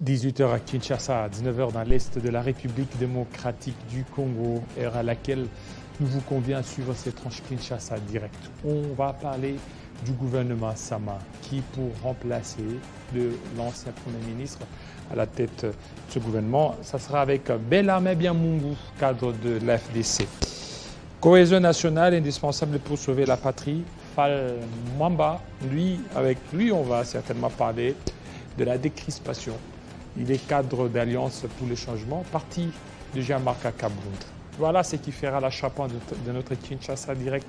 18h à Kinshasa, 19h dans l'Est de la République démocratique du Congo, heure à laquelle nous vous convions à suivre cette tranche Kinshasa direct. On va parler du gouvernement Sama qui, pour remplacer l'ancien Premier ministre à la tête de ce gouvernement, ça sera avec Bellarmé Biamungu, cadre de l'FDC. Cohésion nationale indispensable pour sauver la patrie. Fall Mwamba, avec lui, on va certainement parler de la décrispation. Il est cadre d'Alliance pour le changement, parti de Jean-Marc Kabound. Voilà ce qui fera la charpente de notre Kinshasa direct.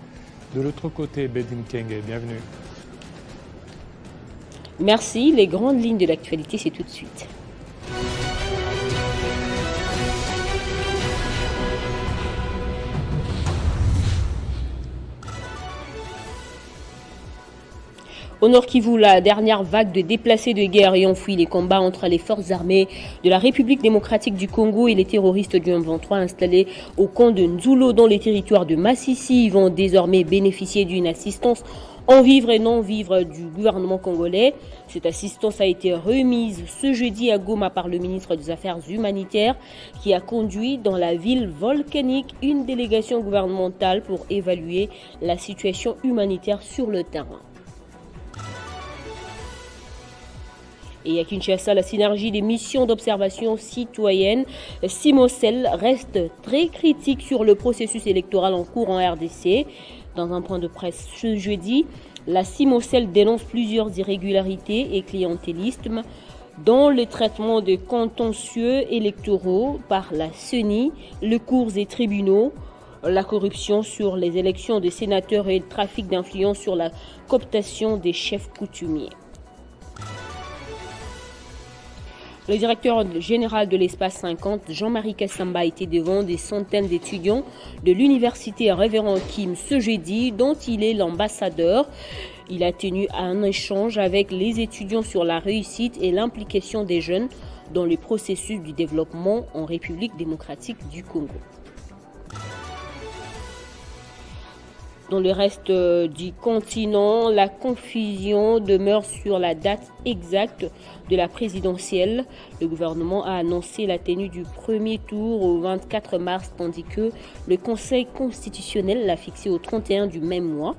De l'autre côté, Bedin Kenge, bienvenue. Merci. Les grandes lignes de l'actualité, c'est tout de suite. Au Nord Kivu, la dernière vague de déplacés de guerre ayant fui les combats entre les forces armées de la République démocratique du Congo et les terroristes du M23 installés au camp de Nzulo dans les territoires de Massissi vont désormais bénéficier d'une assistance en vivre et non vivre du gouvernement congolais. Cette assistance a été remise ce jeudi à Goma par le ministre des Affaires humanitaires qui a conduit dans la ville volcanique une délégation gouvernementale pour évaluer la situation humanitaire sur le terrain. Et à Kinshasa, la synergie des missions d'observation citoyenne CIMOCEL reste très critique sur le processus électoral en cours en RDC. Dans un point de presse ce jeudi, la CIMOCEL dénonce plusieurs irrégularités et clientélisme dans le traitement de contentieux électoraux par la CENI, les cours et tribunaux, la corruption sur les élections des sénateurs et le trafic d'influence sur la cooptation des chefs coutumiers. Le directeur général de l'Espace 50, Jean-Marie Kassamba, était devant des centaines d'étudiants de l'université Révérend Kim ce jeudi, dont il est l'ambassadeur. Il a tenu un échange avec les étudiants sur la réussite et l'implication des jeunes dans le processus du développement en République démocratique du Congo. Dans le reste du continent, la confusion demeure sur la date exacte de la présidentielle. Le gouvernement a annoncé la tenue du premier tour au 24 mars, tandis que le Conseil constitutionnel l'a fixé au 31 du même mois.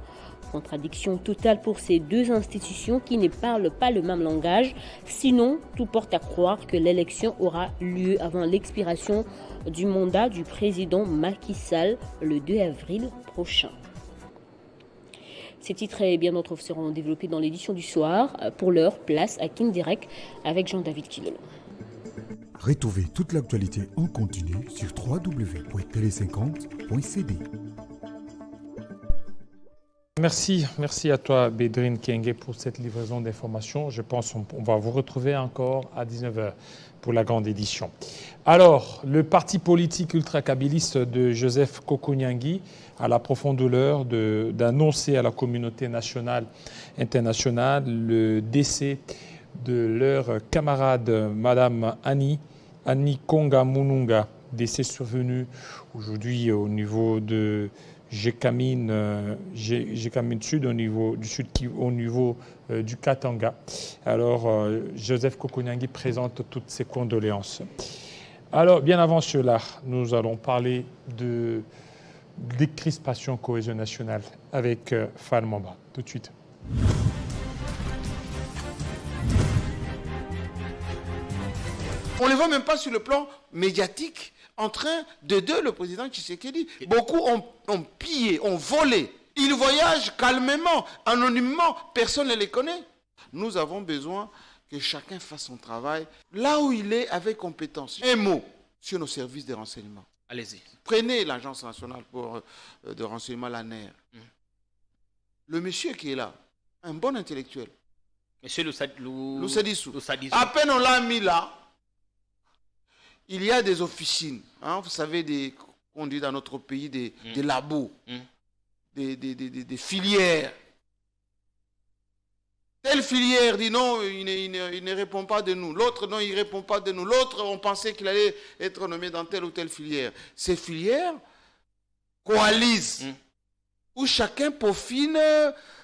Contradiction totale pour ces deux institutions qui ne parlent pas le même langage. Sinon, tout porte à croire que l'élection aura lieu avant l'expiration du mandat du président Macky Sall le 2 avril prochain. Ces titres et bien d'autres seront développés dans l'édition du soir. Pour l'heure, place à King Direct avec Jean-David Kilolo. Retrouvez toute l'actualité en continu sur www.tele50.cd. Merci à toi, Bedrin Kenge, pour cette livraison d'informations. Je pense qu'on va vous retrouver encore à 19h pour la grande édition. Alors, le parti politique ultra-kabiliste de Joseph Kokonyangi a la profonde douleur d'annoncer à la communauté nationale, internationale, le décès de leur camarade, Madame Annie Konga Mununga, décès survenu aujourd'hui au niveau de Gécamine Sud, au niveau du Katanga. Alors, Joseph Kokonyangi présente toutes ses condoléances. Alors, bien avant cela, nous allons parler de décrispation cohésion nationale avec Fall Mwamba. Tout de suite. On ne les voit même pas sur le plan médiatique en train d'aider le président Tshisekedi. Beaucoup ont pillé, ont volé. Ils voyagent calmement, anonymement, personne ne les connaît. Nous avons besoin que chacun fasse son travail là où il est avec compétence. Un mot sur nos services de renseignement. Allez-y. Prenez l'Agence nationale de renseignement, l'ANER. Le monsieur qui est là, un bon intellectuel. Monsieur Lousadissou. À peine on l'a mis là, il y a des officines. Hein, vous savez, on dit dans notre pays des labos, des filières. Telle filière dit non, il ne répond pas de nous. L'autre, non, il ne répond pas de nous. L'autre, on pensait qu'il allait être nommé dans telle ou telle filière. Ces filières coalisent où chacun peaufine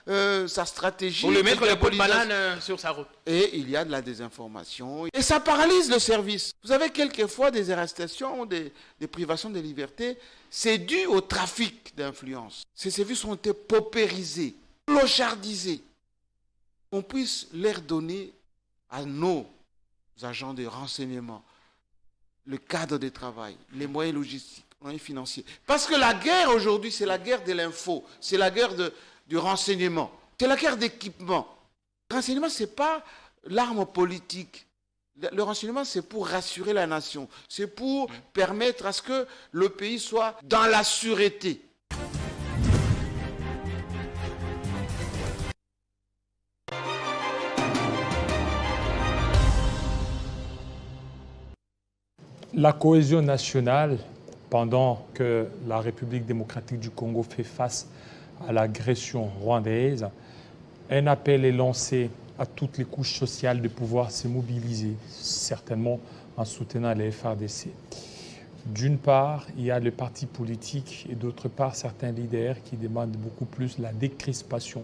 sa stratégie. Pour le mettre les pots de banane sur sa route. Et il y a de la désinformation. Et ça paralyse le service. Vous avez quelquefois des arrestations, des privations de liberté. C'est dû au trafic d'influence. Ces services ont été paupérisés, clochardisés. On puisse leur donner à nos agents de renseignement le cadre de travail, les moyens logistiques, les moyens financiers. Parce que la guerre aujourd'hui, c'est la guerre de l'info, c'est la guerre du renseignement, c'est la guerre d'équipement. Le renseignement, ce n'est pas l'arme politique. Le renseignement, c'est pour rassurer la nation, c'est pour permettre à ce que le pays soit dans la sûreté. La cohésion nationale, pendant que la République démocratique du Congo fait face à l'agression rwandaise, un appel est lancé à toutes les couches sociales de pouvoir se mobiliser, certainement en soutenant les FARDC. D'une part, il y a le parti politique et d'autre part, certains leaders qui demandent beaucoup plus la décrispation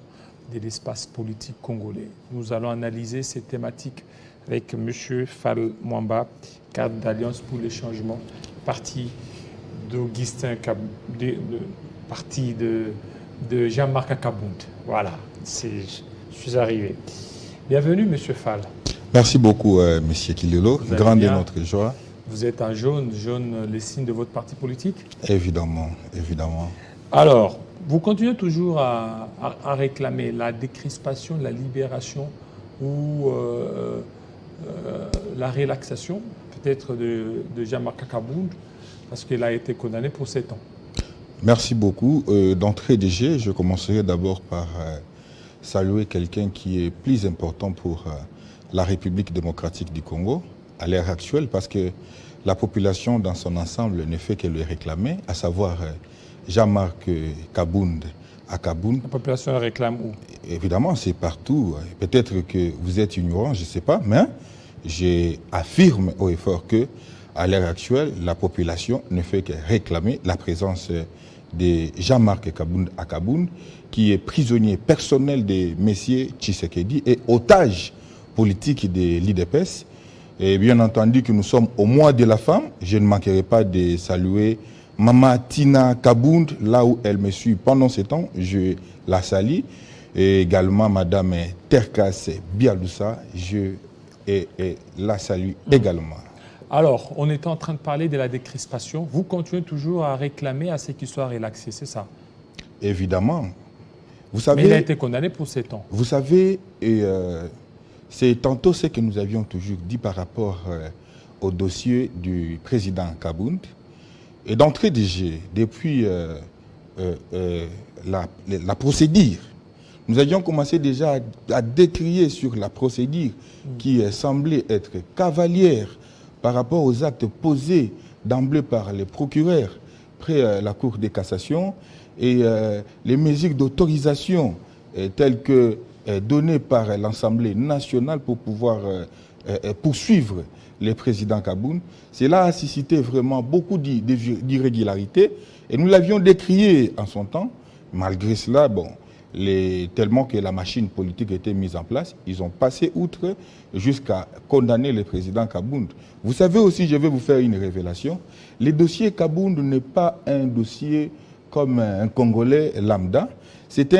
de l'espace politique congolais. Nous allons analyser ces thématiques avec M. Fall Mwamba, cadre d'Alliance pour le changement, parti d'Augustin parti de Jean-Marc Kabound. Voilà, je suis arrivé. Bienvenue, M. Fall. Merci beaucoup, M. Kilelo. Grande est notre joie. Vous êtes en jaune, les signes de votre parti politique? Évidemment, évidemment. Alors, vous continuez toujours à réclamer la décrispation, la libération ou la relaxation, peut-être de Jean-Marc Kabound, parce qu'il a été condamné pour 7 ans. Merci beaucoup. D'entrée de jeu, je commencerai d'abord par saluer quelqu'un qui est plus important pour la République démocratique du Congo à l'heure actuelle, parce que la population dans son ensemble ne fait que le réclamer, à savoir Jean-Marc Kabound à Kabound. La population réclame où? Évidemment, c'est partout. Peut-être que vous êtes ignorant, je ne sais pas, mais j'affirme haut et fort que à l'heure actuelle, la population ne fait que réclamer la présence de Jean-Marc Kabound à Kabound, qui est prisonnier personnel de Messieurs Tshisekedi et otage politique de l'IDPS. Et bien entendu que nous sommes au mois de la femme, je ne manquerai pas de saluer Maman Tina Kabound, là où elle me suit pendant ce temps, je la salue. Et également Madame Terkas Bialoussa, je la salue également. Alors, on était en train de parler de la décrispation. Vous continuez toujours à réclamer à ce qu'il soit relaxé, c'est ça? Évidemment. Vous savez, mais il a été condamné pour 7 ans. Vous savez, c'est tantôt ce que nous avions toujours dit par rapport au dossier du président Kabound. Et d'entrée de jeu, depuis la procédure, nous avions commencé déjà à décrier sur la procédure qui semblait être cavalière par rapport aux actes posés d'emblée par les procureurs près la Cour de cassation et les mesures d'autorisation telles que données par l'Assemblée nationale pour pouvoir poursuivre les présidents Kabound. Cela a suscité vraiment beaucoup d'irrégularités et nous l'avions décrié en son temps. Malgré cela, bon, tellement que la machine politique était mise en place, ils ont passé outre jusqu'à condamner le président Kabound. Vous savez aussi, je vais vous faire une révélation, le dossier Kabound n'est pas un dossier comme un Congolais lambda, c'est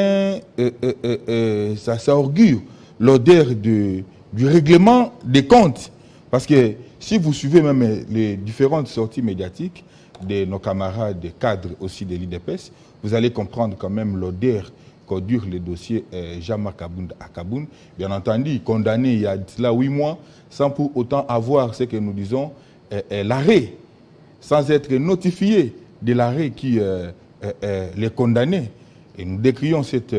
ça augure l'odeur du règlement des comptes. Parce que si vous suivez même les différentes sorties médiatiques de nos camarades, des cadres aussi de l'IDPS, vous allez comprendre quand même l'odeur qu'augure le dossier Jean-Marc Kabound à Kabound. Bien entendu, condamné il y a là 8 mois, sans pour autant avoir ce que nous disons, l'arrêt, sans être notifié de l'arrêt qui les condamnait. Et nous décrions cette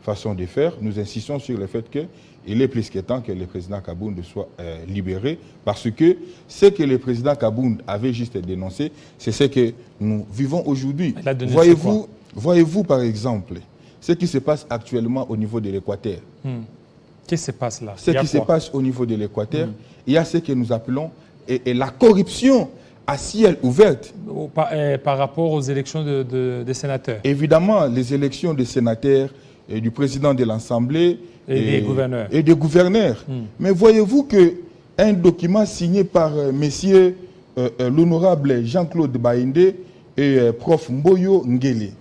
façon de faire. Nous insistons sur le fait qu'il est plus que temps que le président Kabound soit libéré, parce que ce que le président Kabound avait juste dénoncé, c'est ce que nous vivons aujourd'hui. Voyez-vous par exemple ce qui se passe actuellement au niveau de l'Équateur. Qu'est-ce qui se passe là? Ce qui se passe au niveau de l'Équateur, il y a ce que nous appelons la corruption à ciel ouvert. Par rapport aux élections des sénateurs. Évidemment, les élections des sénateurs et du président de l'Assemblée et des gouverneurs. Mais voyez-vous qu'un document signé par messieurs l'honorable Jean-Claude Baïndé et prof Mboyo Ngele,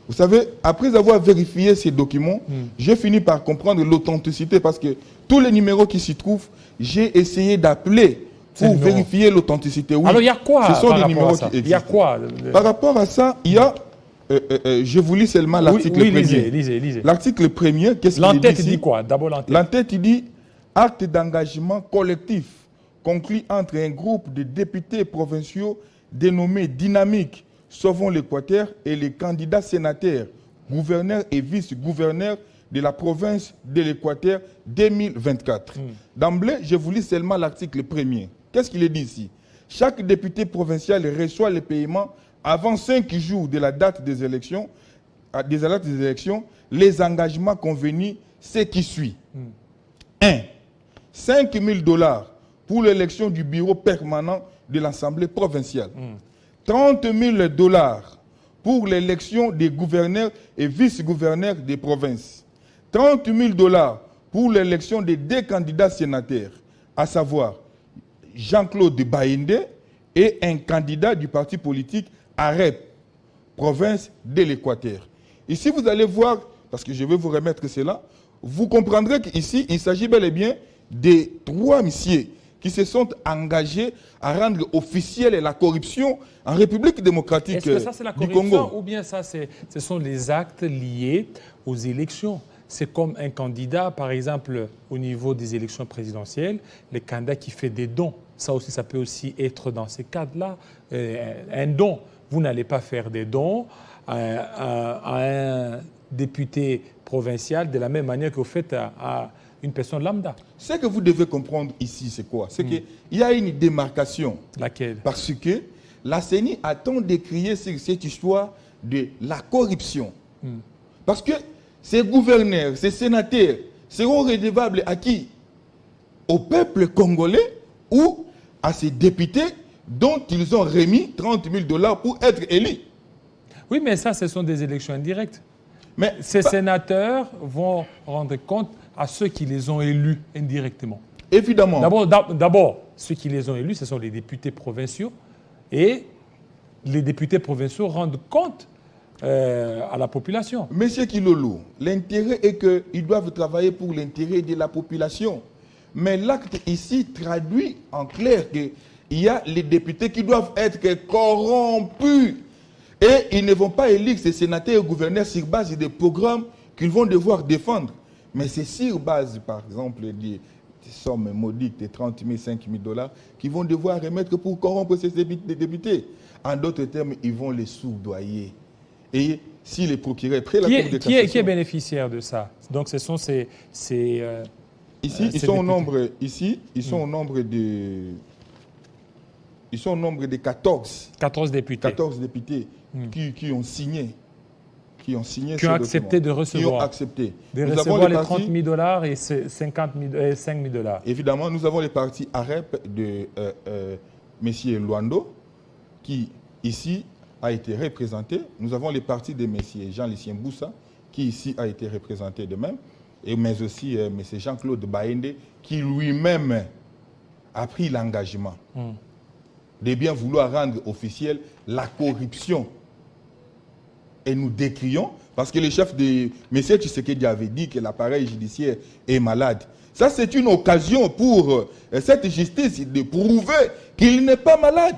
vous savez, après avoir vérifié ces documents, j'ai fini par comprendre l'authenticité parce que tous les numéros qui s'y trouvent, j'ai essayé d'appeler pour vérifier l'authenticité. Oui, alors, il y a quoi ce sont des numéros qui existent. Il y a quoi Par rapport à ça, il y a... je vous lis seulement l'article premier. Lisez. L'article premier, qu'est-ce qu'il dit? L'entête dit quoi? D'abord l'entête. L'entête, il dit « Acte d'engagement collectif conclu entre un groupe de députés provinciaux dénommés Dynamique Sauvons l'Équateur et les candidats sénateurs, gouverneurs et vice-gouverneurs de la province de l'Équateur 2024. D'emblée, je vous lis seulement l'article premier. Qu'est-ce qu'il est dit ici? Chaque député provincial reçoit le paiement avant 5 jours de la date des élections, les engagements convenus, c'est qui suit. 1. 5 000 $ pour l'élection du bureau permanent de l'Assemblée provinciale. 30 000 $ pour l'élection des gouverneurs et vice-gouverneurs des provinces. 30 000 $ pour l'élection des 2 candidats sénateurs, à savoir Jean-Claude Baïndé et un candidat du parti politique AREP, province de l'Équateur. Ici, vous allez voir, parce que je vais vous remettre cela, vous comprendrez qu'ici, il s'agit bel et bien des 3 messieurs qui se sont engagés à rendre officielle la corruption en République démocratique du Congo. Est-ce que ça, c'est la corruption ou bien ça, ce sont les actes liés aux élections? C'est comme un candidat, par exemple, au niveau des élections présidentielles, le candidat qui fait des dons. Ça aussi, ça peut aussi être dans ces cadres-là. Un don. Vous n'allez pas faire des dons à un député provincial de la même manière que vous faites à une personne lambda. Ce que vous devez comprendre ici, c'est quoi? C'est qu'il y a une démarcation. Laquelle? Parce que la CENI a tant décrié cette histoire de la corruption. Parce que ces gouverneurs, ces sénateurs seront redevables à qui? Au peuple congolais ou à ces députés dont ils ont remis 30 000 $ pour être élus. Oui, mais ça, ce sont des élections indirectes. Mais ces sénateurs vont rendre compte à ceux qui les ont élus indirectement. Évidemment. D'abord, ceux qui les ont élus, ce sont les députés provinciaux. Et les députés provinciaux rendent compte à la population. Monsieur Kilolo, l'intérêt est qu'ils doivent travailler pour l'intérêt de la population. Mais l'acte ici traduit en clair qu'il y a les députés qui doivent être corrompus. Et ils ne vont pas élire ces sénateurs et gouverneurs sur base des programmes qu'ils vont devoir défendre. Mais c'est sur base, par exemple, des sommes modiques de 30 000, 5 000 $ qu'ils vont devoir remettre pour corrompre ces députés. En d'autres termes, ils vont les soudoyer. Et si les procureurs prennent la Cour de cassation... Qui est bénéficiaire de ça? Donc ce sont ces ici, ils sont au nombre, ils sont au nombre de... Ils sont au nombre de 14 députés. 14 députés qui ont signé. Qui ont accepté de recevoir. Qui ont accepté. De recevoir les 30 000 $ et 5 000 $. Évidemment, nous avons les partis AREP de M. Luando, qui ici a été représenté. Nous avons les partis de M. Jean-Lucien Boussa, qui ici a été représenté de même. Mais aussi M. Jean-Claude Baïndé, qui lui-même a pris l'engagement de bien vouloir rendre officielle la corruption. Et nous décrions, parce que le chef de M. Tshisekedi avait dit que l'appareil judiciaire est malade. Ça, c'est une occasion pour cette justice de prouver qu'il n'est pas malade.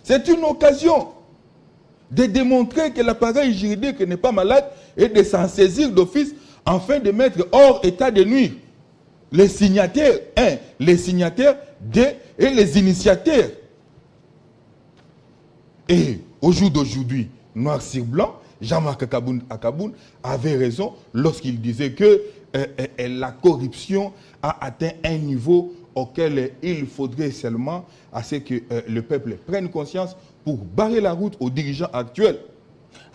C'est une occasion de démontrer que l'appareil juridique n'est pas malade et de s'en saisir d'office afin de mettre hors état de nuire les signataires, les signataires, et les initiateurs. Et au jour d'aujourd'hui, noir sur blanc, Jean-Marc Akaboun avait raison lorsqu'il disait que la corruption a atteint un niveau auquel il faudrait seulement à ce que le peuple prenne conscience pour barrer la route aux dirigeants actuels.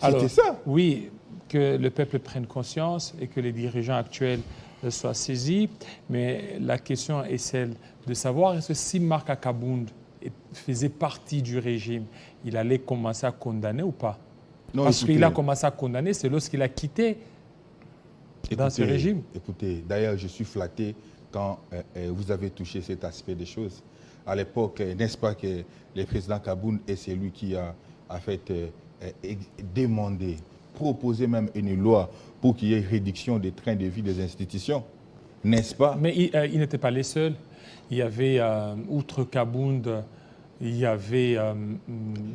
C'était ça. Oui, que le peuple prenne conscience et que les dirigeants actuels soient saisis. Mais la question est celle de savoir est-ce que si Marc Akaboun faisait partie du régime, il allait commencer à condamner ou pas? Non, Parce écoutez, qu'il a commencé à condamner, c'est lorsqu'il a quitté dans ce régime. Écoutez, d'ailleurs, je suis flatté quand vous avez touché cet aspect des choses. À l'époque, n'est-ce pas que le président Kaboun est celui qui a fait demander, proposer même une loi pour qu'il y ait réduction des trains de vie des institutions, n'est-ce pas? Mais il n'était pas les seuls. Il y avait, outre Kabound, il y avait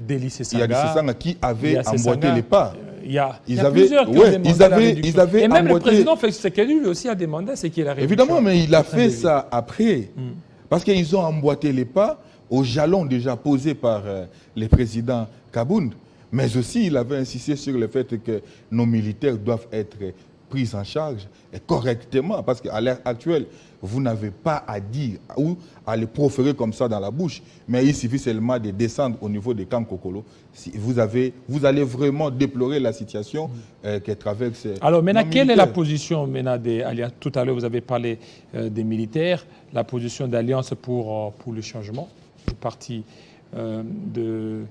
Deli Sessanga. Il y a des Sessanga qui avaient emboîté les pas. Il y a plusieurs qui ont demandé la réduction. Et même le président Félix Tshisekedi lui aussi a demandé ce qui est la réduction. Évidemment, mais il a fait ça après. Parce qu'ils ont emboîté les pas aux jalons déjà posés par le président Kabound. Mais aussi, il avait insisté sur le fait que nos militaires doivent être pris en charge correctement. Parce qu'à l'heure actuelle, vous n'avez pas à dire ou à les proférer comme ça dans la bouche. Mais il suffit seulement de descendre au niveau des camps Kokolo. Si vous allez vraiment déplorer la situation que traverse. Alors maintenant, quelle est la position maintenant des alliances? Tout à l'heure, vous avez parlé des militaires. La position d'Alliance pour le changement, du parti de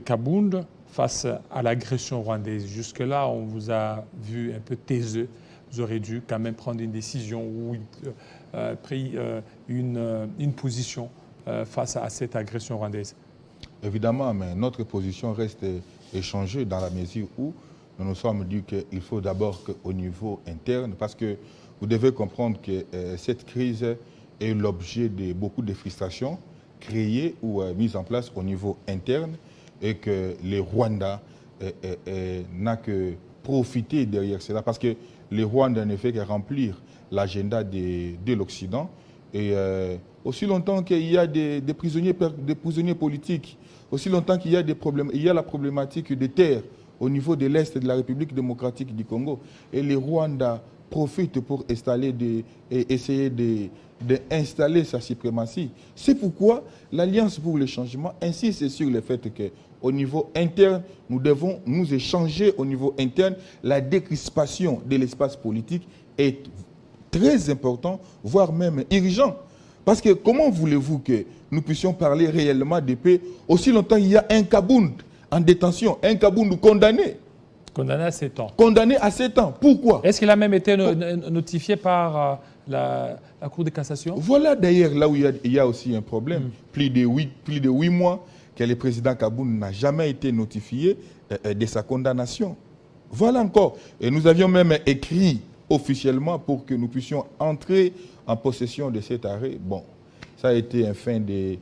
Kabound face à l'agression rwandaise. Jusque-là, on vous a vu un peu taiseux. Vous aurez dû quand même prendre une décision ou pris une position face à cette agression rwandaise. Évidemment, mais notre position reste échangée dans la mesure où nous nous sommes dit qu'il faut d'abord qu'au niveau interne, parce que vous devez comprendre que cette crise est l'objet de beaucoup de frustrations créées ou mises en place au niveau interne et que les Rwandais n'a que profité derrière cela, parce que les Rwandais ne fait que remplir l'agenda de l'Occident. Et aussi longtemps qu'il y a des prisonniers politiques, aussi longtemps qu'il y a des problèmes, il y a la problématique des terres au niveau de l'Est de la République démocratique du Congo. Et les Rwandais profitent pour essayer d'installer sa suprématie. C'est pourquoi l'Alliance pour le changement insiste sur le fait qu'au niveau interne, nous devons nous échanger au niveau interne. La décrispation de l'espace politique est très important, voire même urgent. Parce que comment voulez-vous que nous puissions parler réellement de paix aussi longtemps qu'il y a un Kabound en détention, un Kabound condamné? Condamné à 7 ans. Condamné à 7 ans. Pourquoi? Est-ce qu'il a même été notifié par la Cour de cassation? Voilà d'ailleurs là où il y a aussi un problème. Plus de 8 mois que le président Kabound n'a jamais été notifié de sa condamnation. Voilà encore. Et nous avions même écrit officiellement pour que nous puissions entrer en possession de cet arrêt. Bon, ça a été un fin de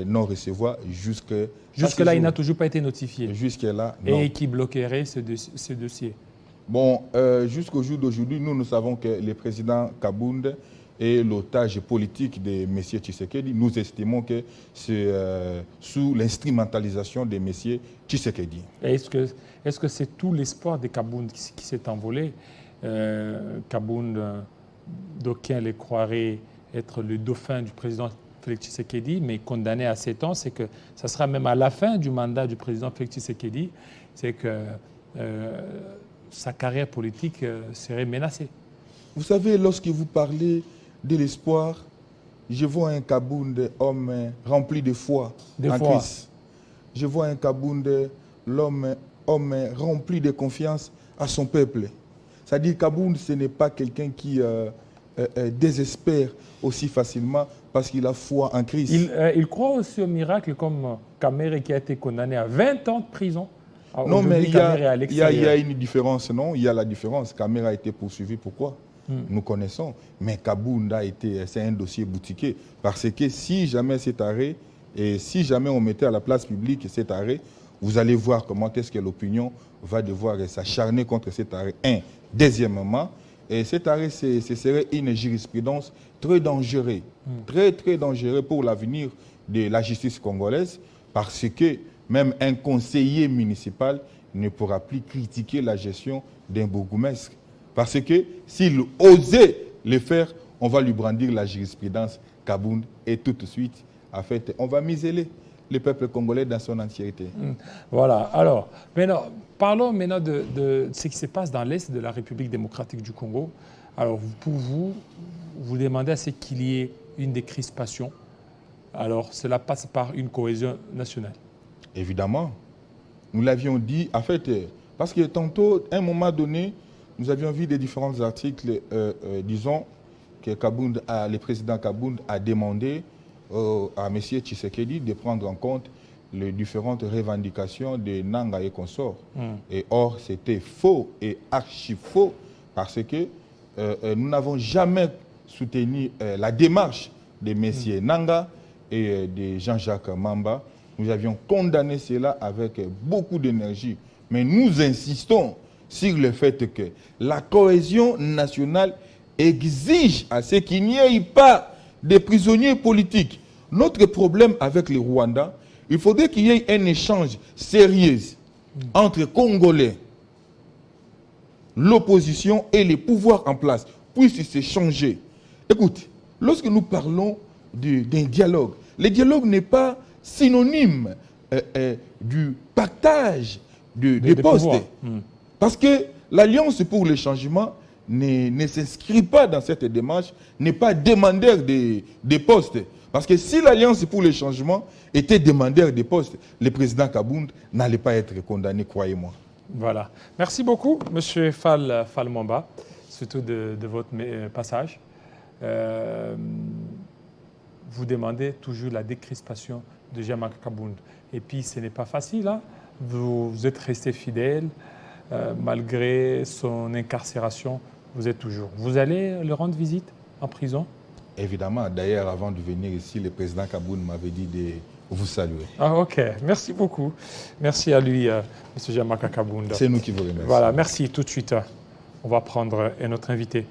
non-recevoir jusque-là, il n'a toujours pas été notifié. Jusque-là, non. Et qui bloquerait ce dossier? Bon, jusqu'au jour d'aujourd'hui, nous savons que le président Kabound est l'otage politique de M. Tshisekedi. Nous estimons que c'est sous l'instrumentalisation de M. Tshisekedi. Est-ce que c'est tout l'espoir de Kabound qui s'est envolé? Kabound, d'aucuns le croiraient être le dauphin du président Félix Tshisekedi, mais condamné à 7 ans, c'est que ça sera même à la fin du mandat du président Félix Tshisekedi, c'est que sa carrière politique serait menacée. Vous savez, lorsque vous parlez de l'espoir, je vois un Kabound, homme rempli de foi en Christ. Je vois un Kabound, homme rempli de confiance à son peuple. C'est-à-dire Kabound, ce n'est pas quelqu'un qui désespère aussi facilement parce qu'il a foi en Christ. Il croit aussi au miracle comme Kamere qui a été condamné à 20 ans de prison. Non, mais il y a une différence, non? Il y a la différence. Kamere a été poursuivi. Pourquoi? Nous connaissons. Mais Kabound c'est un dossier boutiqué. Parce que si jamais cet arrêt, et si jamais on mettait à la place publique cet arrêt, vous allez voir comment est-ce que l'opinion va devoir s'acharner contre cet arrêt. Deuxièmement, et cet arrêt, ce serait une jurisprudence très dangereuse, très dangereuse pour l'avenir de la justice congolaise, parce que même un conseiller municipal ne pourra plus critiquer la gestion d'un bourgmestre. Parce que s'il osait le faire, on va lui brandir la jurisprudence Kabound et tout de suite, en fait, on va museler le peuple congolais dans son entièreté. Voilà. Alors, maintenant, parlons maintenant de ce qui se passe dans l'Est de la République démocratique du Congo. Alors, pour vous demandez à ce qu'il y ait une décrispation Alors, cela passe par une cohésion nationale. Évidemment. Nous l'avions dit, en fait, parce que tantôt, à un moment donné, nous avions vu des différents articles, disons, que le président Kabound a demandé à M. Tshisekedi de prendre en compte les différentes revendications de Nanga et consorts. Et or, c'était faux et archi-faux parce que nous n'avons jamais soutenu la démarche de M. Nanga et de Jean-Jacques Mamba. Nous avions condamné cela avec beaucoup d'énergie. Mais nous insistons sur le fait que la cohésion nationale exige à ce qu'il n'y ait pas de prisonniers politiques. Notre problème avec le Rwanda, il faudrait qu'il y ait un échange sérieux entre Congolais, l'opposition et les pouvoirs en place puissent s'échanger. Écoute, lorsque nous parlons d'un dialogue, le dialogue n'est pas synonyme du partage des postes. Parce que l'Alliance pour le changement ne s'inscrit pas dans cette démarche, n'est pas demandeur des postes. Parce que si l'Alliance pour le changement était demandeur des postes, le président Kabound n'allait pas être condamné, croyez-moi. Voilà. Merci beaucoup, M. Fall Mamba, surtout de votre passage. Vous demandez toujours la décrispation de Jean-Marc Kabound. Et puis, ce n'est pas facile. Hein? Vous êtes resté fidèle, malgré son incarcération, vous êtes toujours. Vous allez le rendre visite en prison? Évidemment. D'ailleurs, avant de venir ici, le président Kabound m'avait dit de vous saluer. Ah, ok. Merci beaucoup. Merci à lui, M. Jean-Marc Kabound. C'est nous qui vous remercions. Voilà, merci. Tout de suite, on va prendre un autre invité.